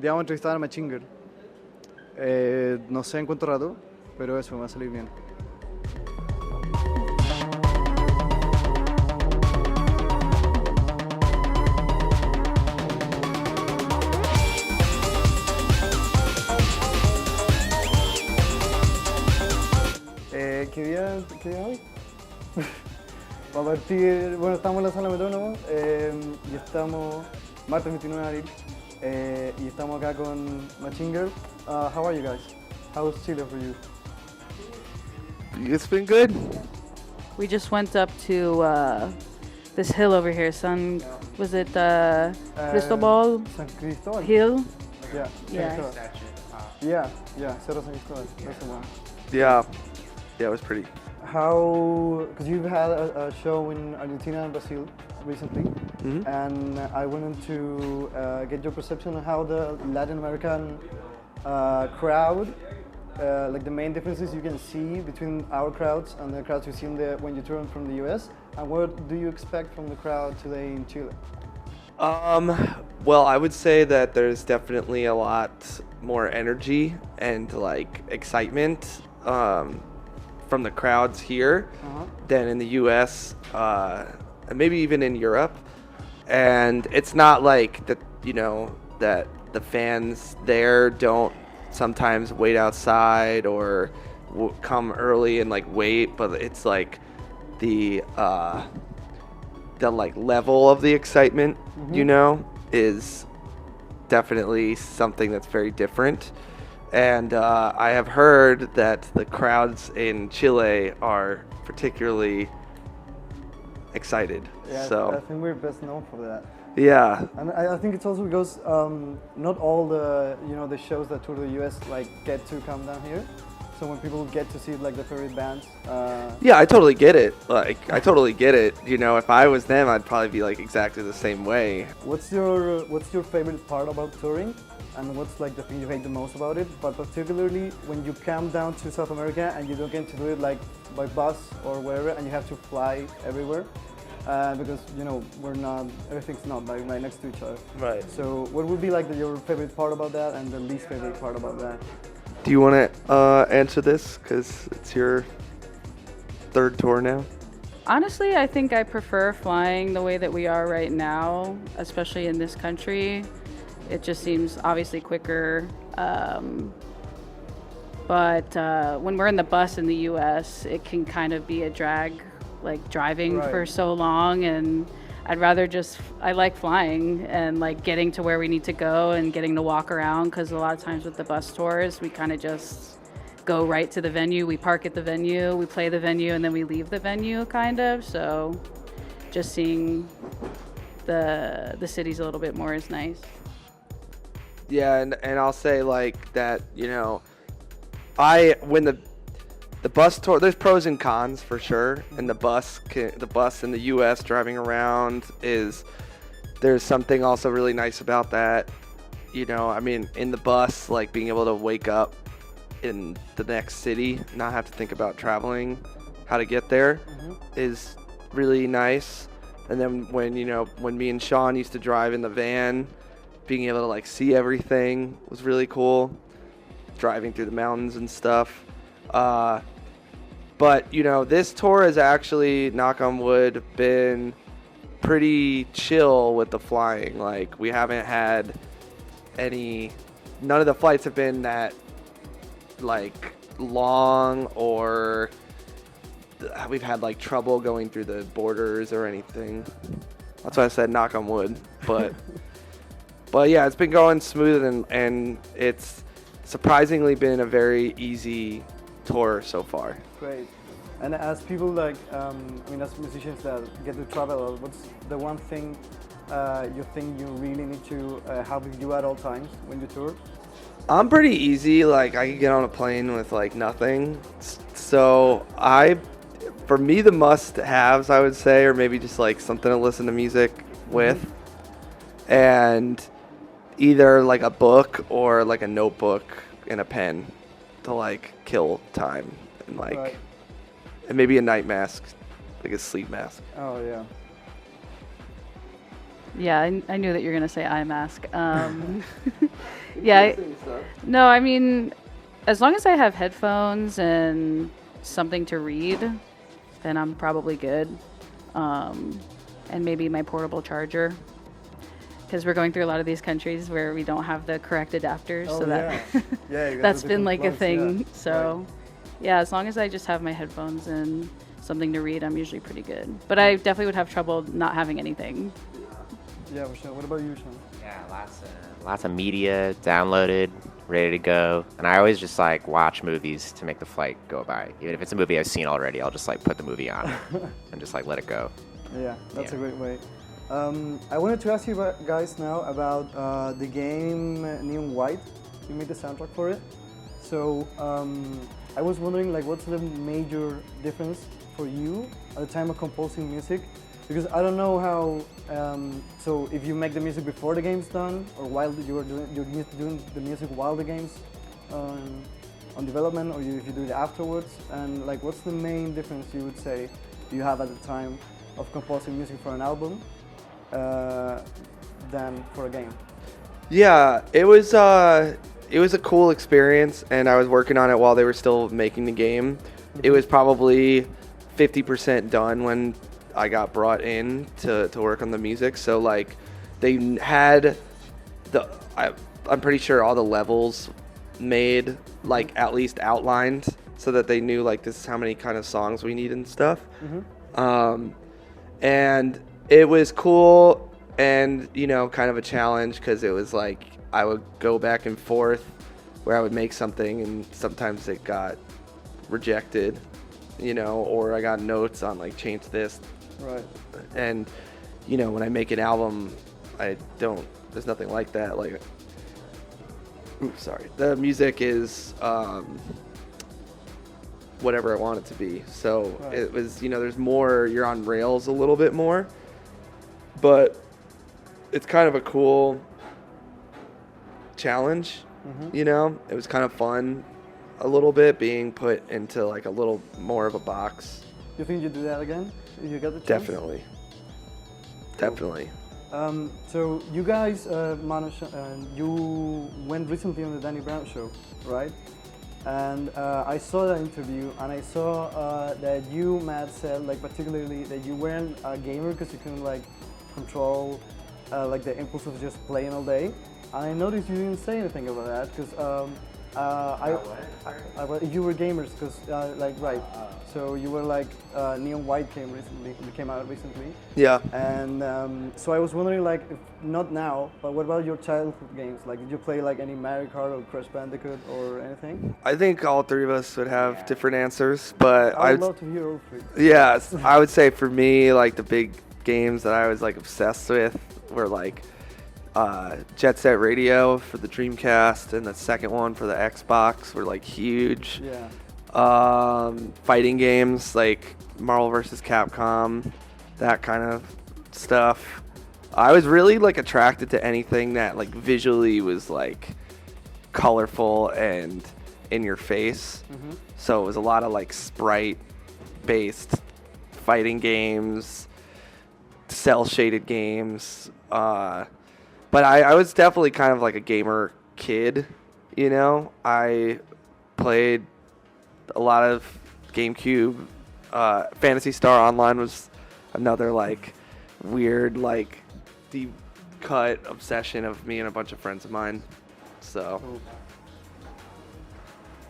día vamos a entrevistar a Machinger. No sé en cuánto rato, pero eso, me va a salir bien. ¿Qué día hoy? Va a partir, bueno, estamos en la Sala Metrónomo y estamos martes 29 de abril y estamos acá con Machinger. How are you guys? How was Chile for you? It's been good. We just went up to this hill over here. Was it Cristobal San Cristóbal? Hill? Yeah. Yeah. Yeah, Cerro San Cristóbal. That's the one. Yeah, it was pretty. How, because you've had a show in Argentina and Brazil recently, and I wanted to get your perception on how the Latin American crowd, like the main differences you can see between our crowds and the crowds you see when you tour from the US, and what do you expect from the crowd today in Chile? Well, I would say that there's definitely a lot more energy and like excitement from the crowds here than in the US, and maybe even in Europe. And it's not like that, you know, that the fans there don't sometimes wait outside or come early and like wait, but it's like the like level of the excitement, you know, is definitely something that's very different. And I have heard that the crowds in Chile are particularly excited. Yeah, So I think we're best known for that. yeah, And I think it's also because not all the the shows that tour the US like get to come down here. So when people get to see like their favorite bands. yeah, I totally get it. Like I totally get it. You know, if I was them, I'd probably be like exactly the same way. What's your favorite part about touring? And what's like the thing you hate the most about it? But particularly when you come down to South America and you don't get to do it like by bus or wherever, and you have to fly everywhere. Because everything's not like right next to each other. Right. So what would be like your favorite part about that and the least favorite part about that? Do you want to answer this? Because it's your third tour now. Honestly, I think I prefer flying the way that we are right now, especially in this country. It just seems obviously quicker. But when we're in the bus in the US, it can kind of be a drag, like driving for so long. And I like flying and like getting to where we need to go and getting to walk around, because a lot of times with the bus tours, we kind of just go right to the venue. We park at the venue, we play the venue, and then we leave the venue kind of. So just seeing the cities a little bit more is nice. Yeah, and I'll say like that, you know, when the bus tour, there's pros and cons for sure, and the bus in the US driving around there's something also really nice about that. You know, I mean, in the bus, like being able to wake up in the next city, not have to think about traveling, how to get there is really nice. And then when me and Sean used to drive in the van, being able to like see everything was really cool, driving through the mountains and stuff. But you know, this tour has actually, knock on wood, been pretty chill with the flying. Like we haven't had none of the flights have been that like long, or we've had like trouble going through the borders or anything. That's why I said knock on wood. But but yeah, it's been going smooth, and it's surprisingly been a very easy tour so far. Great. And as people like, as musicians that get to travel, what's the one thing you think you really need to have with you at all times when you tour? I'm pretty easy. Like I can get on a plane with like nothing. So for me, the must-haves, I would say, or maybe just like something to listen to music with, and either like a book or like a notebook and a pen to like kill time, and like and maybe a night mask, like a sleep mask. Oh yeah. Yeah, I knew that you were gonna say eye mask. Yeah. No, I mean, as long as I have headphones and something to read, then I'm probably good. And maybe my portable charger, because we're going through a lot of these countries where we don't have the correct adapters. Oh, so that yeah, you got that's the been different like a plugs, thing. yeah. So Right. yeah, as long as I just have my headphones and something to read, I'm usually pretty good. But I definitely would have trouble not having anything. Yeah, for sure. What about you, Sean? Yeah, lots of media downloaded, ready to go. And I always just like watch movies to make the flight go by. Even if it's a movie I've seen already, I'll just like put the movie on and just like let it go. Yeah, that's Yeah. a great way. I wanted to ask you guys now about the game Neon White. You made the soundtrack for it. So I was wondering, like, what's the major difference for you at the time of composing music? Because I don't know how. So if you make the music before the game's done, or while you're doing the music while the game's on development, or if you do it afterwards, and like, what's the main difference you would say you have at the time of composing music for an album than for a game? Yeah, it was a cool experience, and I was working on it while they were still making the game. It was probably 50% done when I got brought in to work on the music. So like, they had I'm pretty sure all the levels made, like at least outlined, so that they knew like this is how many kind of songs we need and stuff. And it was cool, and you know, kind of a challenge, because it was like I would go back and forth where I would make something and sometimes it got rejected, you know, or I got notes on like change this. Right. And you know, when I make an album, there's nothing like that. Like, oops, sorry. The music is whatever I want it to be. So Right. it was, you know, there's more, you're on rails a little bit more, but it's kind of a cool challenge, you know? It was kind of fun a little bit being put into like a little more of a box. You think you'd do that again if you got the chance? Definitely. Definitely. So you guys managed, you went recently on the Danny Brown show, right? And I saw that interview, and I saw that you, Matt, said like particularly that you weren't a gamer because you couldn't like control like the impulse of just playing all day. And I noticed you didn't say anything about that because you were gamers because like right. So you were like Neon White came out recently. Yeah. And so I was wondering, like, if not now, but what about your childhood games? Like, did you play like any Mario Kart or Crash Bandicoot or anything? I think all three of us would have different answers, but I'd love to hear all three. Yes, I would say for me, like the big games that I was like obsessed with were like Jet Set Radio for the Dreamcast, and the second one for the Xbox were like huge. Yeah. Fighting games like Marvel vs. Capcom, that kind of stuff. I was really like attracted to anything that like visually was like colorful and in your face. So it was a lot of like sprite based fighting games, cell shaded games. But I was definitely kind of like a gamer kid, you know. I played a lot of GameCube. Phantasy Star Online was another like weird like deep cut obsession of me and a bunch of friends of mine. So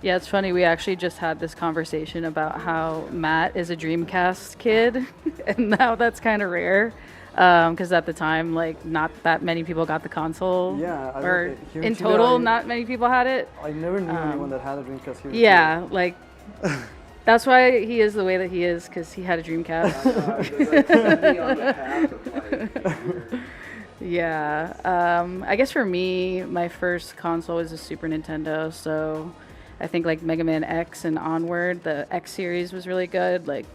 Yeah, it's funny. We actually just had this conversation about how Matt is a Dreamcast kid, and now that's kind of rare. Because at the time, like, not that many people got the console. Yeah, or here in Chile, total, not many people had it. I never knew anyone that had a Dreamcast here. Yeah, like, that's why he is the way that he is, because he had a Dreamcast. Yeah. I guess for me, my first console was a Super Nintendo, so I think like Mega Man X and onward, the X series was really good. Like,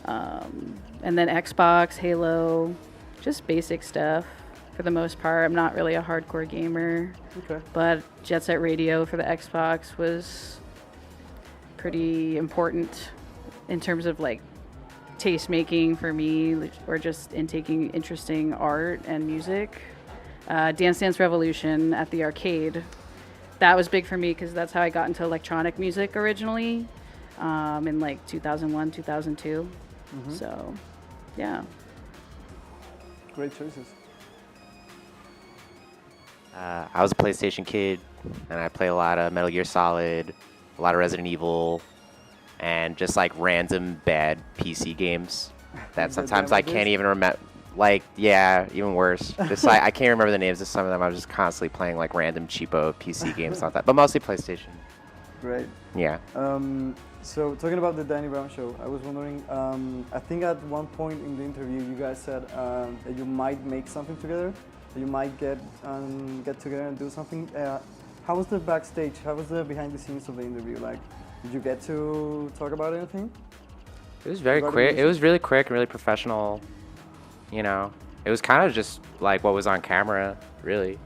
and then Xbox, Halo, just basic stuff for the most part. I'm not really a hardcore gamer. Okay. But Jet Set Radio for the Xbox was pretty important in terms of like taste making for me, or just in taking interesting art and music. Dance Dance Revolution at the arcade. That was big for me because that's how I got into electronic music originally, in like 2001, 2002. So, yeah. Great choices. I was a PlayStation kid, and I played a lot of Metal Gear Solid, a lot of Resident Evil, and just like random bad PC games that sometimes I can't even remember. Like, yeah, even worse. Just like I can't remember the names of some of them. I was just constantly playing like random cheapo PC games like that, but mostly PlayStation. Great. Yeah. So talking about the Danny Brown show, I was wondering, I think at one point in the interview you guys said that you might make something together, that you might get together and do something. How was the backstage? How was the behind the scenes of the interview? Like, did you get to talk about anything? It was very quick. It was really quick and really professional. You know, it was kind of just like what was on camera, really.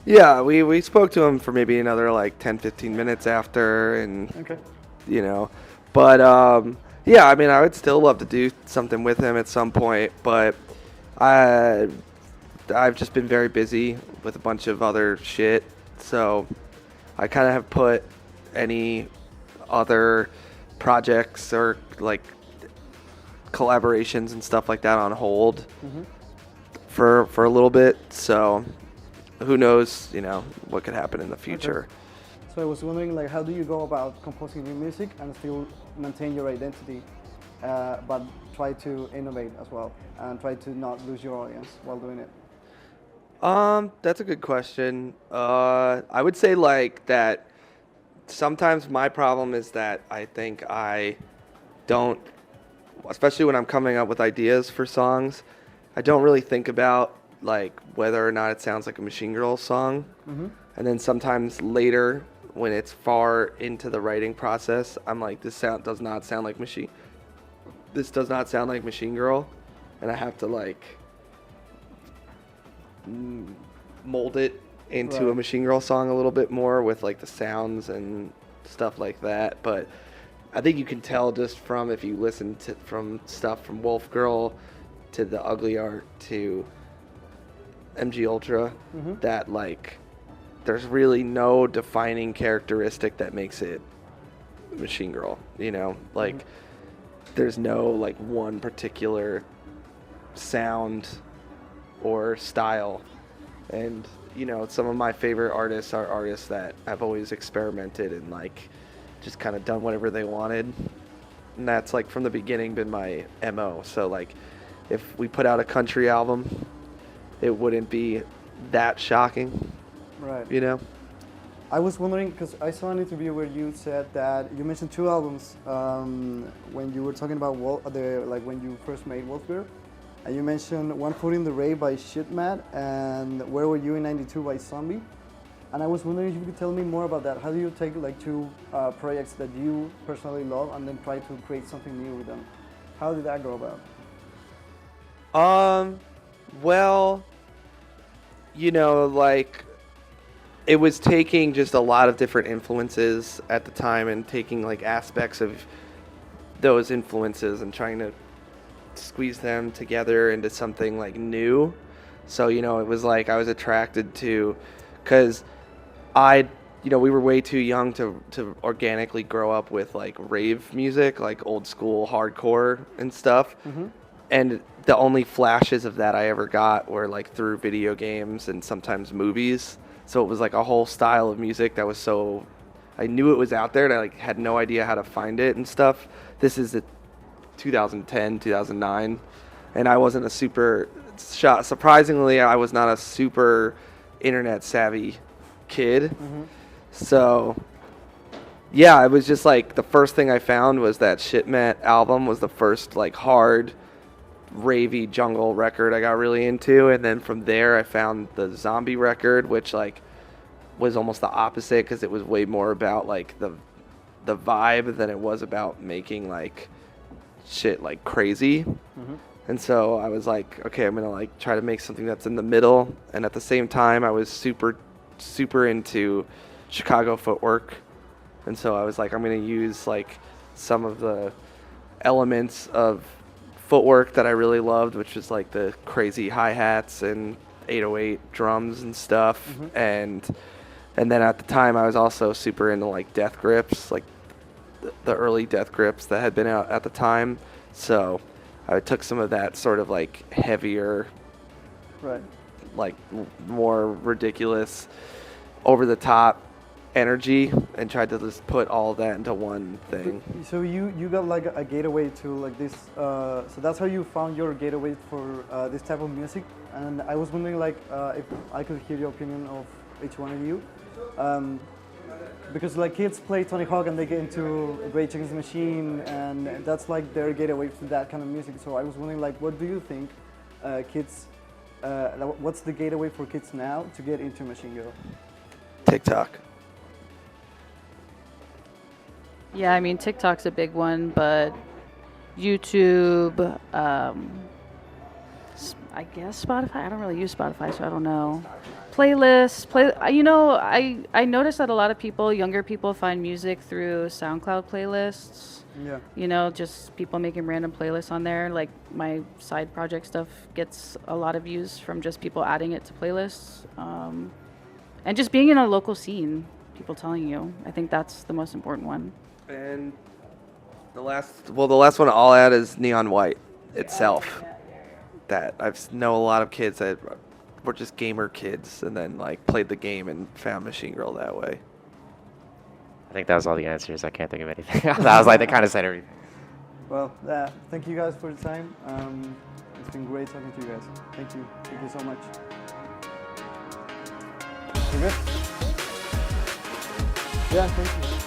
Yeah, we spoke to him for maybe another like 10, 15 minutes after, and Okay. you know, but yeah, I mean, I would still love to do something with him at some point, but I've just been very busy with a bunch of other shit, so I kind of have put any other projects or like collaborations and stuff like that on hold for a little bit. So who knows, you know, what could happen in the future. Okay. So I was wondering, like, how do you go about composing new music and still maintain your identity, but try to innovate as well and try to not lose your audience while doing it? That's a good question. I would say like that sometimes my problem is that I think I don't, especially when I'm coming up with ideas for songs, I don't really think about like whether or not it sounds like a Machine Girls song. And then sometimes later when it's far into the writing process, I'm like, this does not sound like Machine Girl, and I have to like mold it into a Machine Girl song a little bit more with like the sounds and stuff like that. But I think you can tell just from if you listen to from stuff from Wolf Girl to the Ugly Art to MG Ultra that like there's really no defining characteristic that makes it Machine Girl, you know, like there's no like one particular sound or style. And you know, some of my favorite artists are artists that have always experimented and like just kind of done whatever they wanted, and that's like from the beginning been my MO. So like if we put out a country album, it wouldn't be that shocking, Right. you know. I was wondering because I saw an interview where you said that you mentioned two albums when you were talking about when you first made Wolfgirl, and you mentioned One Foot in the Rave by Shitmat and Where Were You in '92 by Zombie. And I was wondering if you could tell me more about that. How do you take like two projects that you personally love and then try to create something new with them? How did that go about? Well, you know, like it was taking just a lot of different influences at the time and taking like aspects of those influences and trying to squeeze them together into something like new. So, you know, it was like I was attracted to, because we were way too young to organically grow up with like rave music, like old school hardcore and stuff. And the only flashes of that I ever got were like through video games and sometimes movies. So it was like a whole style of music that was so, I knew it was out there and I like had no idea how to find it and stuff. This is 2010, 2009, and I wasn't a super, surprisingly, I was not a super internet savvy kid. So yeah, it was just like the first thing I found was that Shitmat album was the first like hard ravey jungle record I got really into, and then from there I found the Zombie record, which like was almost the opposite because it was way more about like the vibe than it was about making like shit like crazy. And so I was like, okay, I'm gonna like try to make something that's in the middle, and at the same time I was super into Chicago footwork, and so I was like, I'm gonna use like some of the elements of footwork that I really loved, which was like the crazy hi-hats and 808 drums and stuff. And then at the time I was also super into like death grips, like the early death grips that had been out at the time. So I took some of that sort of like heavier, Right. like more ridiculous, over the top energy and tried to just put all of that into one thing. So you got like a gateway to like this. So that's how you found your gateway for this type of music. And I was wondering like if I could hear your opinion of each one of you. Because like kids play Tony Hawk and they get into Rage Against the Machine, and that's like their gateway to that kind of music. So I was wondering like, what do you think kids? What's the gateway for kids now to get into Machine Girl? TikTok. Yeah, I mean TikTok's a big one, but YouTube, I guess Spotify. I don't really use Spotify, so I don't know. Playlists, you know, I noticed that a lot of people, younger people, find music through SoundCloud playlists. Yeah. You know, just people making random playlists on there. Like my side project stuff gets a lot of views from just people adding it to playlists, and just being in a local scene. People telling you. I think that's the most important one. And the last one I'll add is Neon White itself. That I've know a lot of kids that were just gamer kids and then like played the game and found Machine Girl that way. I think that was all the answers. I can't think of anything. That was like, they kind of said everything. Well, thank you guys for the time. It's been great talking to you guys. Thank you so much. You good? Yeah, thank you.